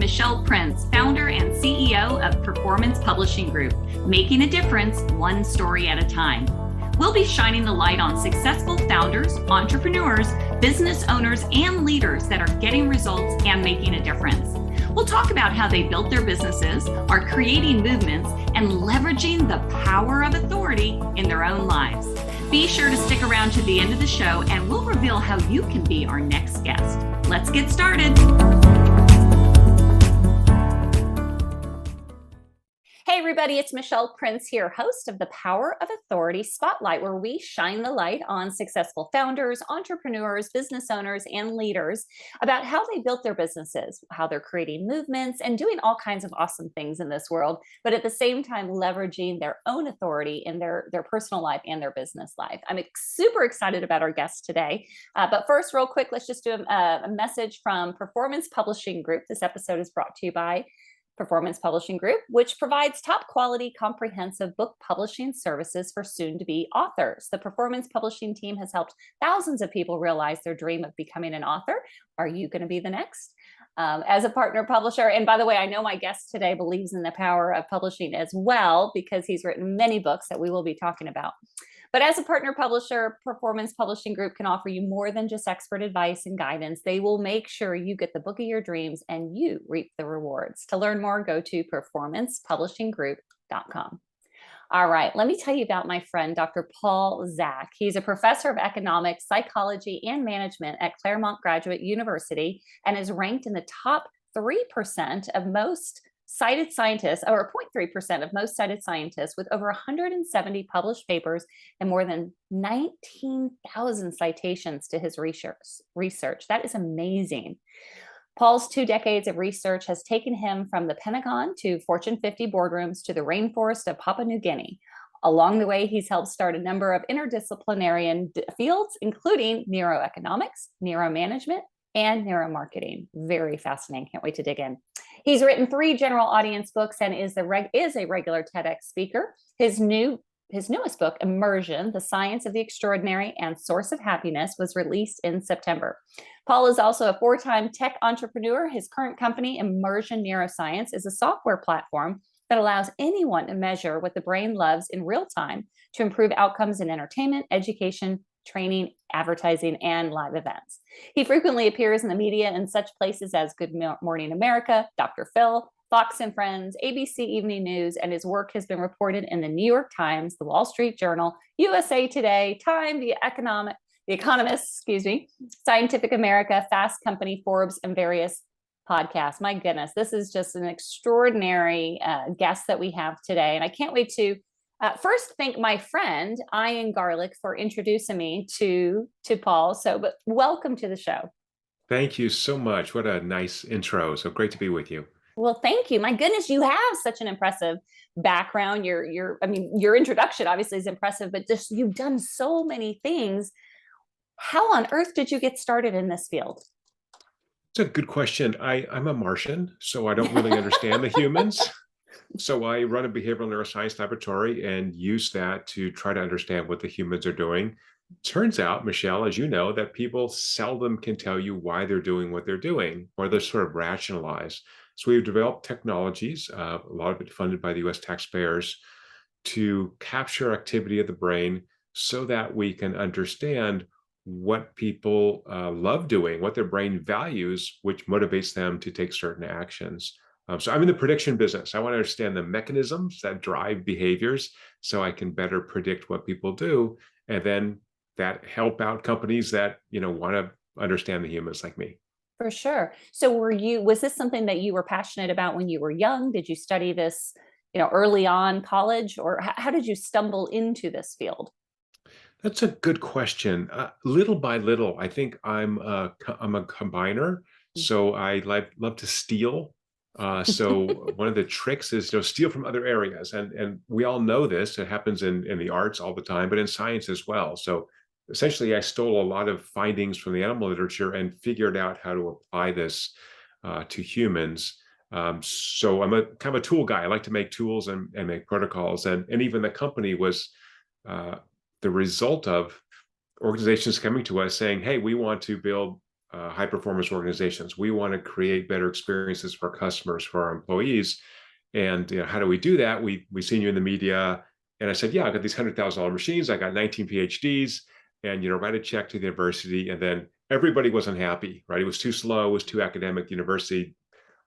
Michelle Prince, founder and CEO of Performance Publishing Group, making a difference one story at a time. We'll be shining the light on successful founders, entrepreneurs, business owners, and leaders that are getting results and making a difference. We'll talk about how they built their businesses, are creating movements, and leveraging the power of authority in their own lives. Be sure to stick around to the end of the show, and we'll reveal how you can be our next guest. Let's get started. Hey everybody, it's Michelle Prince here, host of the Power of Authority Spotlight, where we shine the light on successful founders, entrepreneurs, business owners, and leaders about how they built their businesses, how they're creating movements and doing all kinds of awesome things in this world, but at the same time leveraging their own authority in their personal life and their business life. I'm super excited about our guest today. But first, real quick, let's just do a message from Performance Publishing Group. This episode is brought to you by Performance Publishing Group, which provides top quality, comprehensive book publishing services for soon-to-be authors. The Performance Publishing team has helped thousands of people realize their dream of becoming an author. Are you going to be the next? As a partner publisher, and by the way, I know my guest today believes in the power of publishing as well, because he's written many books that we will be talking about. But as a partner publisher, Performance Publishing Group can offer you more than just expert advice and guidance. They will make sure you get the book of your dreams and you reap the rewards. To learn more, go to performancepublishinggroup.com. All right, let me tell you about my friend, Dr. Paul Zak. He's a professor of economics, psychology, and management at Claremont Graduate University and is ranked in the top 3% of most cited scientists, or 0.3% of most cited scientists, with over 170 published papers and more than 19,000 citations to his research. That is amazing. Paul's 2 decades of research has taken him from the Pentagon to Fortune 50 boardrooms to the rainforest of Papua New Guinea. Along the way, he's helped start a number of interdisciplinary fields, including neuroeconomics, neuromanagement, and neuromarketing. Very fascinating. Can't wait to dig in. He's written 3 general audience books and is a regular TEDx speaker. His newest book, Immersion, The Science of the Extraordinary and Source of Happiness, was released in September. Paul is also a 4-time tech entrepreneur. His current company, Immersion Neuroscience, is a software platform that allows anyone to measure what the brain loves in real time to improve outcomes in entertainment, education, training, advertising, and live events. He frequently appears in the media in such places as Good Morning America, Dr. Phil, Fox and Friends, ABC Evening News, and his work has been reported in the New York Times, the Wall Street Journal, USA Today, Time, The Economist, Scientific America, Fast Company, Forbes, and various podcasts. My goodness, this is just an extraordinary guest that we have today, and I can't wait to first thank my friend Ian Garlick for introducing me to Paul. But welcome to the show. Thank you so much. What a nice intro. So great to be with you. Well, thank you. My goodness, you have such an impressive background. Your introduction obviously is impressive, but just you've done so many things. How on earth did you get started in this field? It's a good question. I'm a Martian, so I don't really understand the humans. So I run a behavioral neuroscience laboratory and use that to try to understand what the humans are doing. Turns out, Michelle, as you know, that people seldom can tell you why they're doing what they're doing, or they're sort of rationalized. So we've developed technologies, a lot of it funded by the US taxpayers, to capture activity of the brain so that we can understand what people love doing, what their brain values, which motivates them to take certain actions. So I'm in the prediction business. I want to understand the mechanisms that drive behaviors so I can better predict what people do, and then that help out companies that want to understand the humans like me. For sure. So was this something that you were passionate about when you were young? Did you study this, early on college, or how did you stumble into this field? That's a good question. Little by little, I think I'm a combiner. So I love to steal. So one of the tricks is steal from other areas, and we all know this. It happens in the arts all the time, but in science as well. So essentially, I stole a lot of findings from the animal literature and figured out how to apply this to humans. So I'm a kind of a tool guy. I like to make tools and make protocols, and even the company was the result of organizations coming to us saying, "Hey, we want to build high performance organizations. We want to create better experiences for our customers, for our employees. And how do we do that? We seen you in the media, and I said, yeah, I got these $100,000 machines. I got 19 PhDs, and write a check to the university. And then everybody wasn't happy, right? It was too slow. It was too academic. The university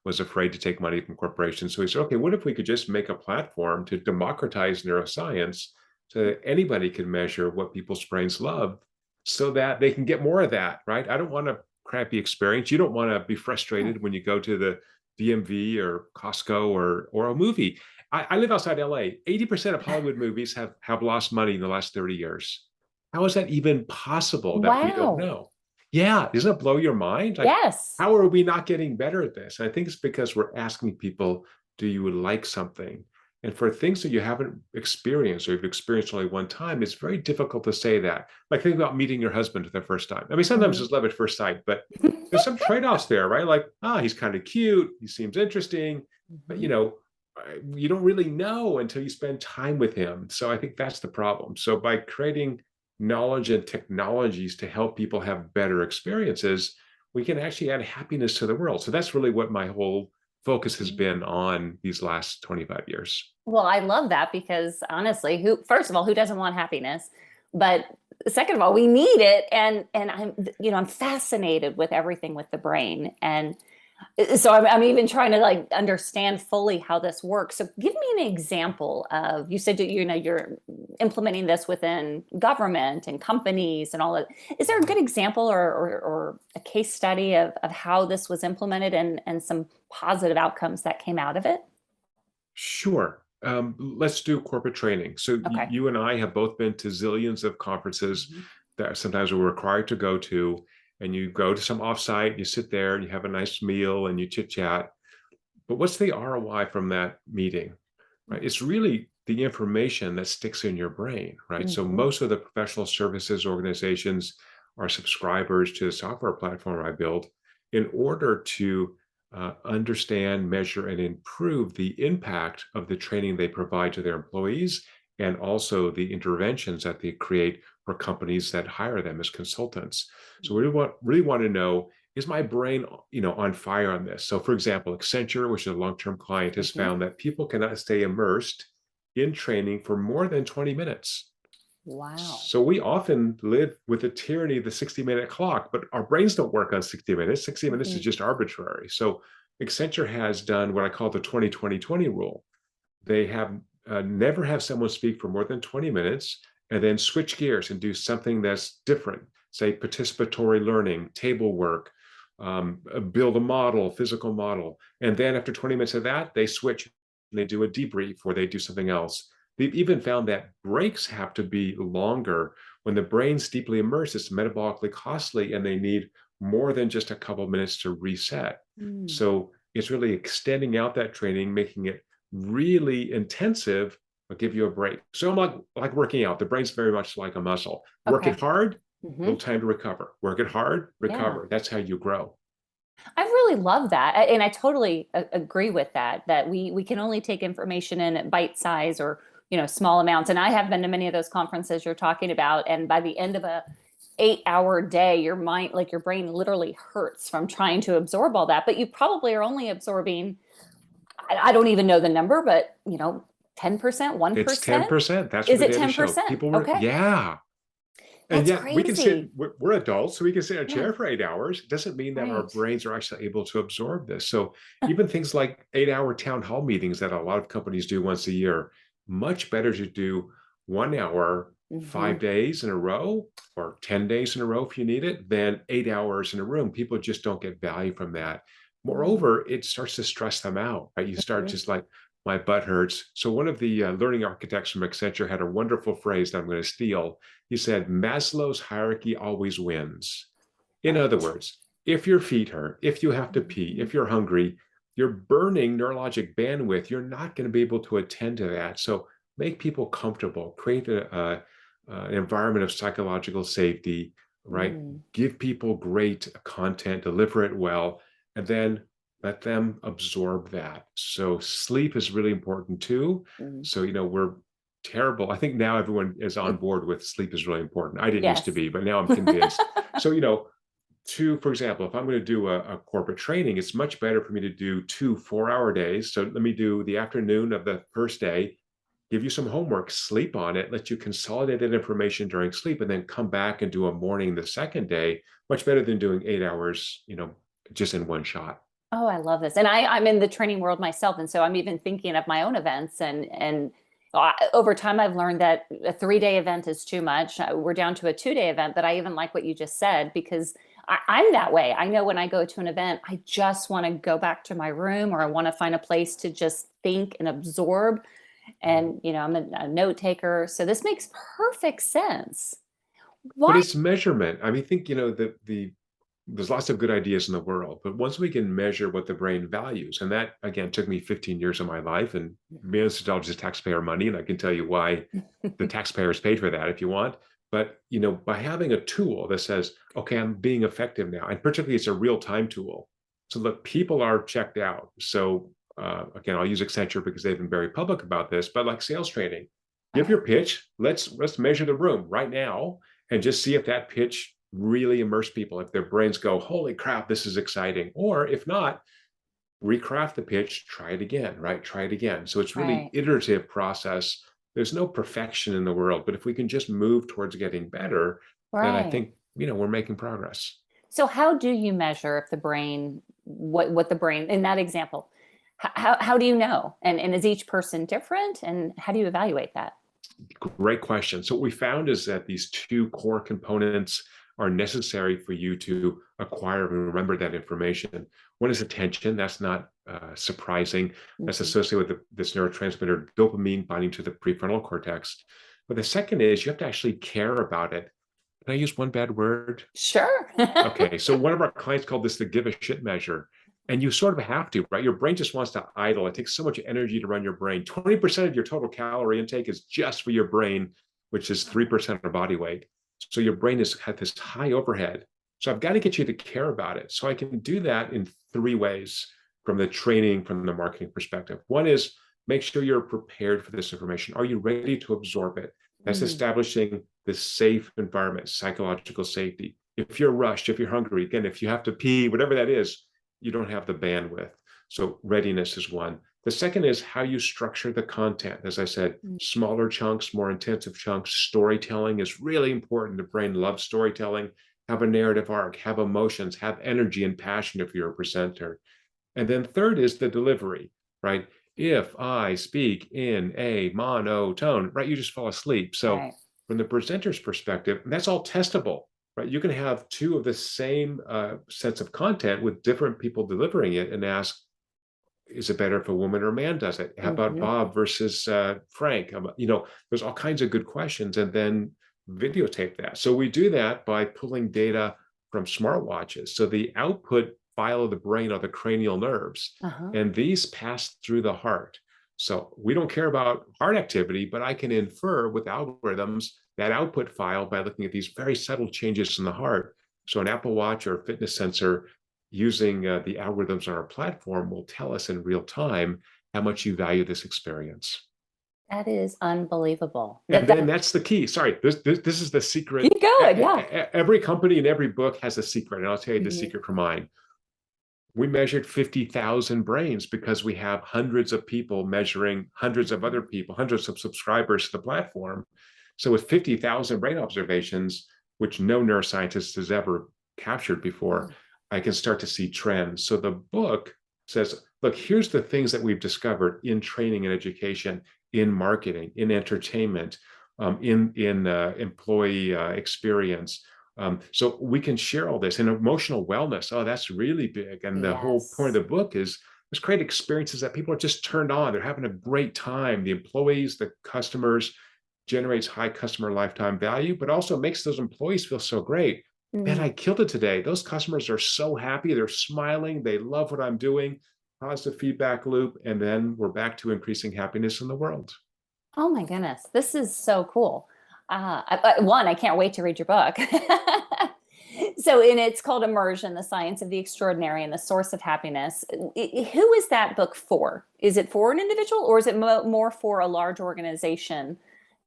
was afraid to take money from corporations. So he said, okay, what if we could just make a platform to democratize neuroscience so that anybody can measure what people's brains love so that they can get more of that, right? I don't want a crappy experience. You don't want to be Yeah. frustrated when you go to the DMV or Costco or a movie. I live outside LA. 80% of Hollywood movies have lost money in the last 30 years. How is that even possible that we don't Wow. know? Yeah, doesn't it blow your mind? Like, Yes. how are we not getting better at this? And I think it's because we're asking people, do you like something? And for things that you haven't experienced or you've experienced only one time, it's very difficult to say that. Like, think about meeting your husband for the first time. I mean, sometimes Mhm. it's love at first sight, but there's some trade-offs there, right? Like, he's kind of cute, he seems interesting, but Mhm. you don't really know until you spend time with him. So I think that's the problem. So by creating knowledge and technologies to help people have better experiences, we can actually add happiness to the world. So that's really what my whole focus has been on these last 25 years. Well, I love that because honestly, who first of all, who doesn't want happiness? But second of all, we need it, and I'm fascinated with everything with the brain, and so I'm even trying to like understand fully how this works. So give me an example of, you said that you're implementing this within government and companies and all that. Is there a good example or a case study of how this was implemented and some positive outcomes that came out of it? Sure. Let's do corporate training. So Okay. you and I have both been to zillions of conferences Mhm. that sometimes we're required to go to, and you go to some offsite, you sit there and you have a nice meal and you chit chat. But what's the ROI from that meeting? Right? It's really the information that sticks in your brain, right? So Mhm. most of the professional services organizations are subscribers to the software platform I build in order to understand, measure, and improve the impact of the training they provide to their employees and also the interventions that they create for companies that hire them as consultants. So we really want to know, is my brain on fire on this? So for example, Accenture, which is a long-term client, has Mhm. found that people cannot stay immersed in training for more than 20 minutes. Wow. So we often live with the tyranny of the 60-minute clock, but our brains don't work on 60 minutes. 60 minutes is Mhm. just arbitrary. So Accenture has done what I call the 20-20-20 rule. They have never have someone speak for more than 20 minutes and then switch gears and do something that's different, say participatory learning, table work, build a model, physical model. And then after 20 minutes of that, they switch and they do a debrief or they do something else. They've even found that breaks have to be longer. When the brain's deeply immersed, it's metabolically costly and they need more than just a couple of minutes to reset. Mm. So it's really extending out that training, making it really intensive, but give you a break. So I'm like working out. The brain's very much like a muscle. Work it Okay. hard, little Mhm. time to recover. Work it hard, Yeah. recover. That's how you grow. I really love that, and I totally agree with that. That we can only take information in at bite size or small amounts. And I have been to many of those conferences you're talking about, and by the end of a 8-hour day, your mind, like your brain, literally hurts from trying to absorb all that. But you probably are only absorbing, I don't even know the number, but 10%, one It's percent. 10%. That's what Is the it data ten show. percent? People were, Okay, yeah. And that's yet we can sit, crazy. we're adults, so we can sit in a Yeah, chair for 8 hours. It doesn't mean that our right. brains are actually able to absorb this. So even things like 8-hour town hall meetings that a lot of companies do once a year, much better to do 1 hour, Hmm. 5 days in a row, or 10 days in a row if you need it, than 8 hours in a room. People just don't get value from that. Mm. Moreover, it starts to stress them out, right? You start Mhm. just like, my butt hurts. So one of the learning architects from Accenture had a wonderful phrase that I'm going to steal. He said, Maslow's hierarchy always wins. In other Right. words, if your feet hurt, if you have to pee, Mhm. if you're hungry, you're burning neurologic bandwidth. You're not going to be able to attend to that. So make people comfortable, create an environment of psychological safety, right? Mm. Give people great content, deliver it well, and then let them absorb that. So sleep is really important too. Mm. So, we're terrible. I think now everyone is on board with sleep is really important. I didn't used to Yes. be, but now I'm convinced. So, For example, if I'm going to do a corporate training, it's much better for me to do 2 4-hour days. So let me do the afternoon of the first day, give you some homework, sleep on it, let you consolidate that information during sleep, and then come back and do a morning the second day. Much better than doing 8 hours, just in one shot. Oh, I love this. And I'm in the training world myself. And so I'm even thinking of my own events. And over time, I've learned that a 3-day event is too much. We're down to a 2-day event, but I even like what you just said because I'm that way. I know when I go to an event, I just want to go back to my room or I want to find a place to just think and absorb. And, I'm a note taker. So this makes perfect sense. But Why? it's measurement. I mean, think, there's lots of good ideas in the world, but once we can measure what the brain values, and that again took me 15 years of my life and millions of dollars of taxpayer money, and I can tell you why the taxpayers paid for that if you want. But by having a tool that says, okay, I'm being effective now, and particularly it's a real-time tool. So look, people are checked out. So again, I'll use Accenture because they've been very public about this, but like sales training, give Okay. your pitch. Let's measure the room right now and just see if that pitch really immerse people, if their brains go, holy crap, this is exciting. Or if not, recraft the pitch, try it again, right? Try it again. So it's really Right. iterative process. There's no perfection in the world, but if we can just move towards getting better, then I Right. think, we're making progress. So how do you measure if the brain, what the brain, in that example, how do you know? And is each person different? And how do you evaluate that? Great question. So what we found is that these two core components are necessary for you to acquire and remember that information. One is attention. That's not surprising. That's Mhm. associated with this neurotransmitter dopamine binding to the prefrontal cortex. But the second is you have to actually care about it. Can I use one bad word? Sure. Okay, so one of our clients called this the give a shit measure. And you sort of have to, right? Your brain just wants to idle. It takes so much energy to run your brain. 20% of your total calorie intake is just for your brain, which is 3% of body weight. So your brain has had this high overhead. So I've got to get you to care about it. So I can do that in 3 ways from the training, from the marketing perspective. One is make sure you're prepared for this information. Are you ready to absorb it? That's Mm, establishing this safe environment, psychological safety. If you're rushed, if you're hungry, again, if you have to pee, whatever that is, you don't have the bandwidth. So readiness is one. The second is how you structure the content. As I said, mm. smaller chunks, more intensive chunks. Storytelling is really important. The brain loves storytelling. Have a narrative arc, have emotions, have energy and passion if you're a presenter. And then third is the delivery, right? If I speak in a monotone, right, you just fall asleep. So Right. from the presenter's perspective, that's all testable, right? You can have two of the same sets of content with different people delivering it and ask, is it better if a woman or a man does it? How about Mhm. Bob versus Frank? There's all kinds of good questions, and then videotape that. So we do that by pulling data from smartwatches. So the output file of the brain are the cranial nerves, Uh-huh. and these pass through the heart. So we don't care about heart activity, but I can infer with algorithms that output file by looking at these very subtle changes in the heart. So an Apple Watch or a fitness sensor using the algorithms on our platform will tell us in real time how much you value this experience. That is unbelievable. And That then that that's the key. Sorry, this is the secret. keep going. Yeah. Every company and every book has a secret, and I'll tell you the Mhm. secret for mine. We measured 50,000 brains because we have hundreds of people measuring hundreds of other Mhm. people, hundreds of subscribers to the platform. So with 50,000 brain observations, which no neuroscientist has ever captured before, Mm. I can start to see trends. So the book says, look, here's the things that we've discovered in training and education, in marketing, in entertainment, in employee experience, so we can share all this and emotional wellness. Oh, that's really big. And the whole point Yes. of the book is let's create experiences that people are just turned on. They're having a great time. The employees, the customers generates high customer lifetime value, but also makes those employees feel so great. Man, I Mm. killed it today. Those customers are so happy. They're smiling. They love what I'm doing. Positive feedback loop. And then we're back to increasing happiness in the world. Oh my goodness, this is so cool. One, I can't wait to read your book. And it's called Immersion, the Science of the Extraordinary and the Source of Happiness. Who is that book for? Is it for an individual or is it more for a large organization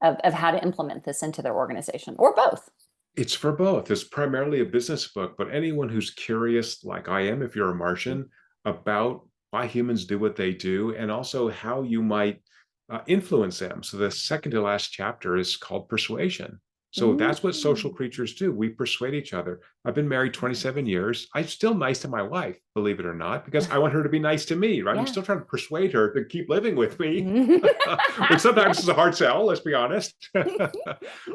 of how to implement this into their organization or both? It's for both. It's primarily a business book, but anyone who's curious, like I am, if you're a Martian, about why humans do what they do and also how you might influence them. So the second to last chapter is called Persuasion. So that's what social Mm. creatures do. We persuade each other. I've been married 27 years. I'm still nice to my wife, believe it or not, because I want her to be nice to me, right? I'm Yeah. still trying to persuade her to keep living with me, Mhm. which sometimes is Yes. a hard sell, let's be honest.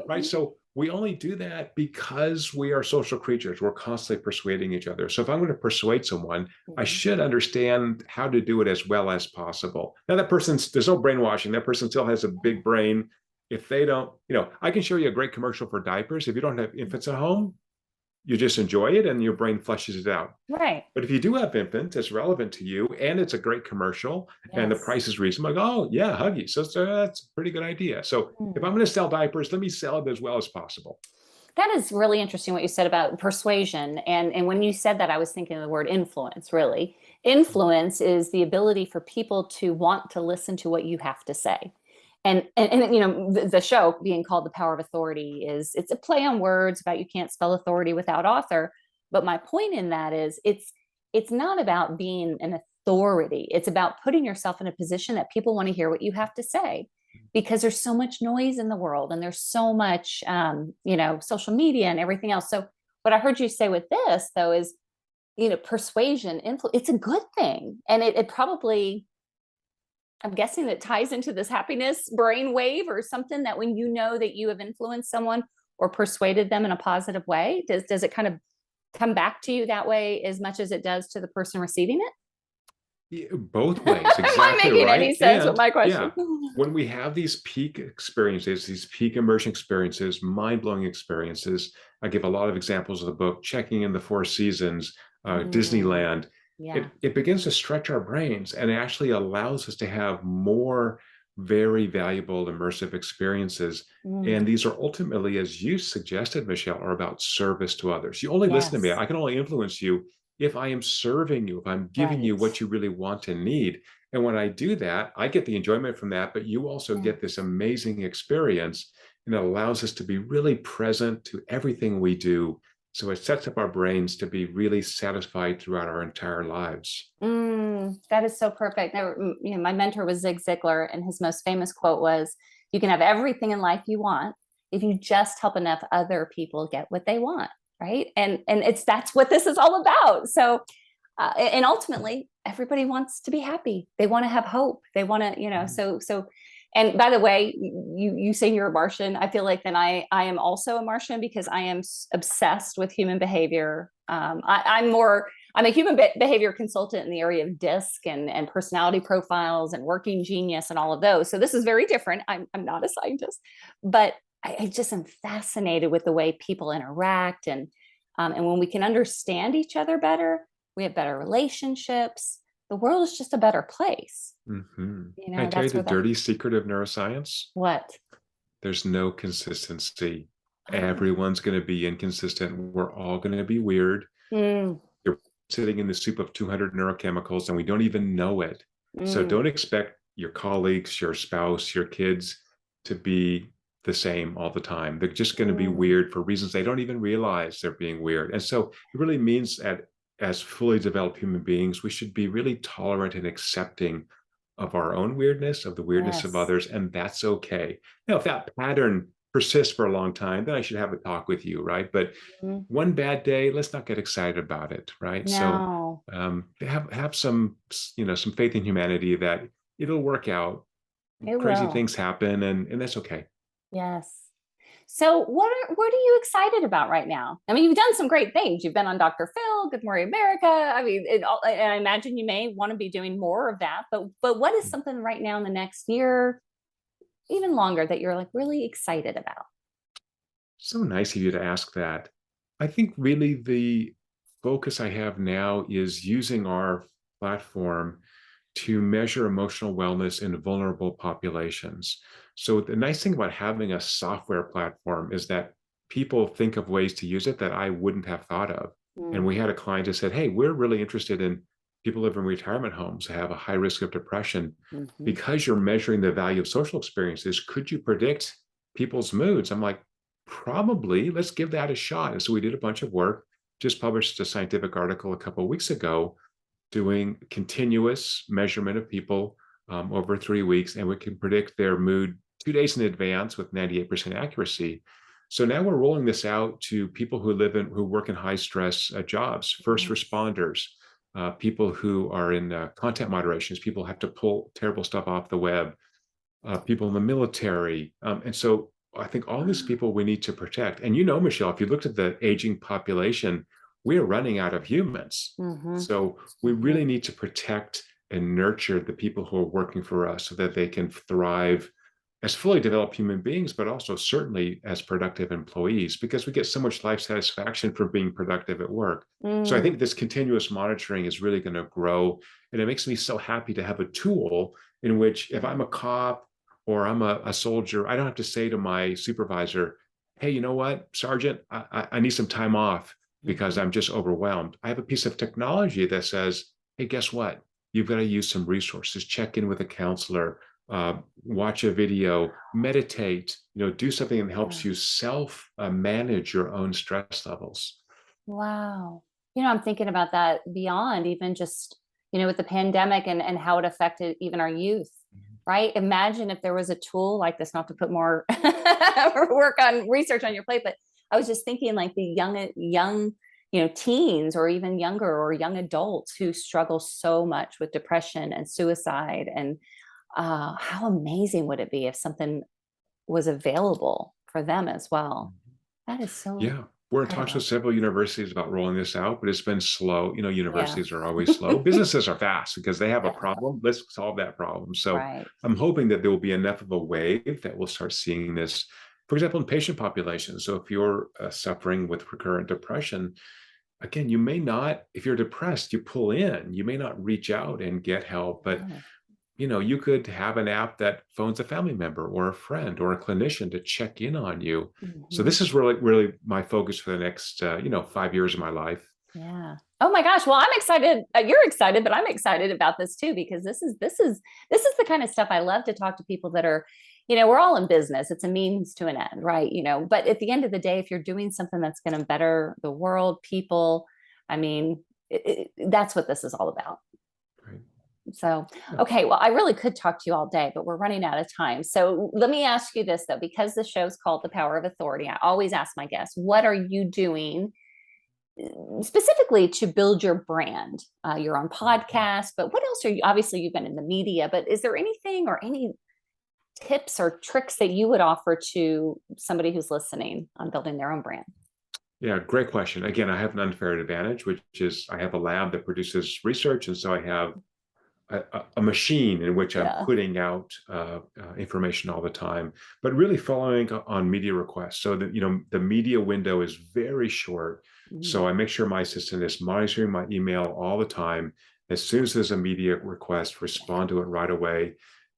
Right? So we only do that because we are social creatures. We're constantly persuading each other. So if I'm going to persuade someone, I Mhm. should understand how to do it as well as possible. Now, that person's, there's no brainwashing. That person still has a big brain. If they don't, I can show you a great commercial for diapers. If you don't have infants at home, you just enjoy it and your brain flushes it out. Right. But if you do have infants, it's relevant to you and it's a great commercial and the Yes. price is reasonable. Like, oh, yeah, Huggies. So that's a pretty good idea. So if I'm Mm. going to sell diapers, let me sell it as well as possible. That is really interesting what you said about persuasion. And when you said that, I was thinking of the word influence, really. Influence is the ability for people to want to listen to what you have to say. And the show being called The Power of Authority is it's a play on words about you can't spell authority without author. But my point in that is it's not about being an authority. It's about putting yourself in a position that people want to hear what you have to say because there's so much noise in the world and there's so much social media and everything else. So what I heard you say with this though is persuasion it's a good thing, and it probably, I'm guessing, it ties into this happiness brain wave or something, that when you know that you have influenced someone or persuaded them in a positive way, does it kind of come back to you that way as much as it does to the person receiving it? Yeah, both ways, Am I exactly making right. any sense with And my yeah, question? when we have these peak experiences, these peak immersion experiences, mind-blowing experiences, I give a lot of examples of the book, checking in the Four Seasons, Mm, Disneyland. yeah. It begins to stretch our brains and it actually allows us to have more very valuable immersive experiences. And Mm, these are ultimately, as you suggested, Michelle, are about service to others. You only listen to me. yes. I can only influence you if I am serving you, if I'm giving you Right. what you really want and need. And when I do that, I get the enjoyment from that, but you also Yeah. get this amazing experience. And it allows us to be really present to everything we do. So it sets up our brains to be really satisfied throughout our entire lives. That is so perfect. My mentor was Zig Ziglar, and his most famous quote was, "You can have everything in life you want if you just help enough other people get what they want." Right? And that's what this is all about. So, and ultimately, everybody wants to be happy. They want to have hope. They want to, so. And by the way, you saying you're a Martian, I feel like then I am also a Martian because I am obsessed with human behavior. I'm a human behavior consultant in the area of DISC and personality profiles and working genius and all of those. So this is very different. I'm not a scientist, but I just am fascinated with the way people interact, and when we can understand each other better, we have better relationships. The world is just a better place. Mhm. Can I tell you That's the where the dirty secret of neuroscience? what? There's no consistency. Oh, Everyone's going to be inconsistent. We're all going to be weird. mm, You're sitting in the soup of 200 neurochemicals and we don't even know it. So mm, don't expect your colleagues, your spouse, your kids to be the same all the time. They're just going to be mm, weird for reasons they don't even realize they're being weird. And so it really means that as fully developed human beings, we should be really tolerant and accepting of our own weirdness, of the weirdness of yes. others, and that's okay. Now, if that pattern persists for a long time, then I should have a talk with you, right? But Mm, one bad day, let's not get excited about it, right? So no, have some some faith in humanity that it'll work out. it Crazy will. things happen, and that's okay. Yes. So what are you excited about right now? I mean, you've done some great things. You've been on Dr. Phil, Good Morning America. I mean, and I imagine you may want to be doing more of that. But what is something right now in the next year, even longer, that you're like really excited about? So nice of you to ask that. I think really the focus I have now is using our platform to measure emotional wellness in vulnerable populations. So the nice thing about having a software platform is that people think of ways to use it that I wouldn't have thought of. And Mm, we had a client who said, "Hey, we're really interested in people who live in retirement homes who have a high risk of depression. mhm. Because you're measuring the value of social experiences, could you predict people's moods?" I'm like, probably let's give that a shot. And so we did a bunch of work, just published a scientific article a couple of weeks ago doing continuous measurement of people over 3 weeks, and we can predict their mood 2 days in advance with 98% accuracy. So now we're rolling this out to people who work in high stress jobs, first responders, people who are in content moderations, people who have to pull terrible stuff off the web, people in the military. And so I think all these people we need to protect. And Michelle, if you looked at the aging population, we are running out of humans. Mm-hmm. So we really need to protect and nurture the people who are working for us so that they can thrive as fully developed human beings, but also certainly as productive employees, because we get so much life satisfaction from being productive at work. So I think this continuous monitoring is really going to grow. And it makes me so happy to have a tool in which if I'm a cop or I'm a soldier, I don't have to say to my supervisor, hey, you know what, Sergeant, I need some time off because I'm just overwhelmed. I have a piece of technology that says, hey, guess what? You've got to use some resources, check in with a counselor, watch a video, meditate, do something that helps you self manage your own stress levels. Wow. I'm thinking about that beyond even just, with the pandemic and how it affected even our youth, right? Imagine if there was a tool like this, not to put more work on research on your plate, but I was just thinking like the young, teens or even younger or young adults who struggle so much with depression and suicide. And how amazing would it be if something was available for them as well? That is so Yeah. We're in talks with incredible. several universities about rolling this out, but it's been slow. Yeah. Universities are always slow. Businesses are fast because they have a Yeah. problem. Let's solve that problem. So Right. I'm hoping that there will be enough of a wave that we'll start seeing this, for example, in patient populations. So if you're suffering with recurrent depression, again, you may not, if you're depressed, you pull in, you may not reach out and get help, but Oh. you could have an app that phones a family member or a friend or a clinician to check in on you. So Mhm. this is really, really my focus for the next, 5 years of my life. Yeah. Oh my gosh. Well, I'm excited. You're excited, but I'm excited about this too because this is the kind of stuff I love to talk to people that are, we're all in business. It's a means to an end, right? But at the end of the day, if you're doing something that's going to better the world, people, I mean, that's what this is all about. Right. So, Yeah. okay, well, I really could talk to you all day, but we're running out of time. So let me ask you this though, because the show's called The Power of Authority, I always ask my guests, what are you doing specifically to build your brand? You're on podcast, but what else are you, obviously you've been in the media, but is there anything or any tips or tricks that you would offer to somebody who's listening on building their own brand? Yeah, great question. Again, I have an unfair advantage, which is I have a lab that produces research. And so I have a machine in which I'm Yeah. putting out information all the time, but really following on media requests. So that the media window is very short. Mm. So I make sure my assistant is monitoring my email all the time. As soon as there's a media request, respond to it right away.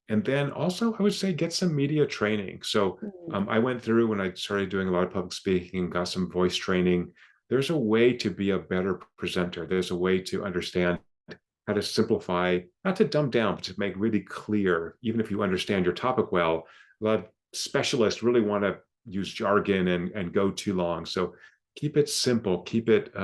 And then also, I would say get some media training. So Mm. I went through when I started doing a lot of public speaking, got some voice training. There's a way to be a better presenter. There's a way to understand how to simplify, not to dumb down, but to make really clear, even if you understand your topic well. A lot of specialists really want to use jargon and go too long. So keep it simple, keep it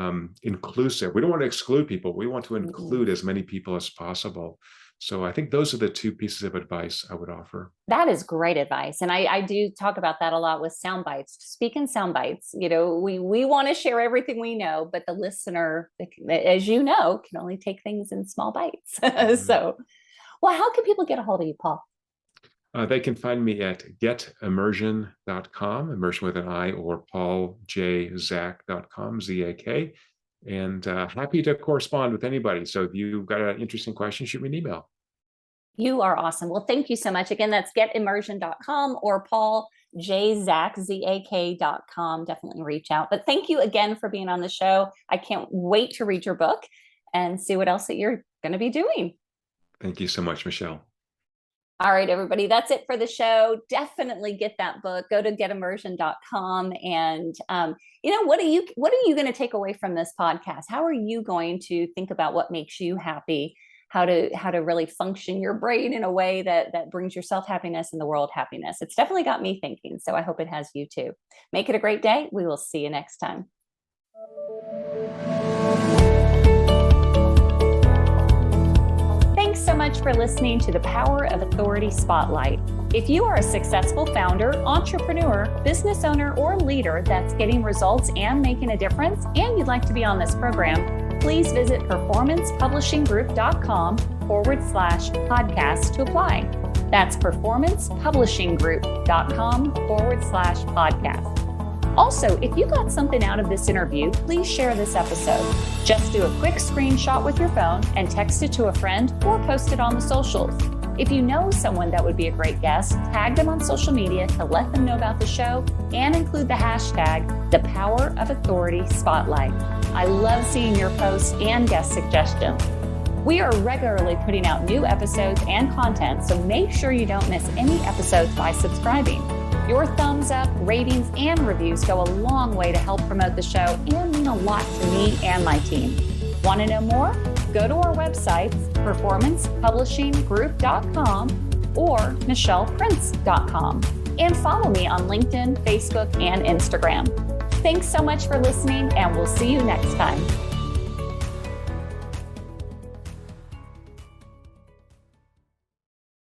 inclusive. We don't want to exclude people. We want to Mm. include as many people as possible. So I think those are the two pieces of advice I would offer. That is great advice. And I do talk about that a lot with sound bites. Speak in sound bites. We want to share everything we know, but the listener, as you know, can only take things in small bites. Mhm. So, well, how can people get a hold of you, Paul? They can find me at getimmersion.com, immersion with an I, or pauljzak.com, Z-A-K. And happy to correspond with anybody. So if you've got an interesting question, shoot me an email. You are awesome. Well, thank you so much. Again, that's getimmersion.com or pauljzak.com. Definitely reach out. But thank you again for being on the show. I can't wait to read your book and see what else that you're going to be doing. Thank you so much, Michelle. All right, everybody, that's it for the show. Definitely get that book. Go to getimmersion.com. And what are you going to take away from this podcast? How are you going to think about what makes you happy how to really function your brain in a way that brings yourself happiness and the world happiness. It's definitely got me thinking, so I hope it has you too. Make it a great day. We will see you next time. Thanks so much for listening to the Power of Authority Spotlight. If you are a successful founder, entrepreneur, business owner, or leader that's getting results and making a difference, and you'd like to be on this program, please visit performancepublishinggroup.com/podcast to apply. That's performancepublishinggroup.com/podcast. Also, if you got something out of this interview, please share this episode. Just do a quick screenshot with your phone and text it to a friend or post it on the socials. If you know someone that would be a great guest, tag them on social media to let them know about the show and include the hashtag #ThePowerOfAuthoritySpotlight. I love seeing your posts and guest suggestions. We are regularly putting out new episodes and content, so make sure you don't miss any episodes by subscribing. Your thumbs up, ratings, and reviews go a long way to help promote the show and mean a lot to me and my team. Want to know more? Go to our websites, performancepublishinggroup.com or michelleprince.com, and follow me on LinkedIn, Facebook, and Instagram. Thanks so much for listening, and we'll see you next time.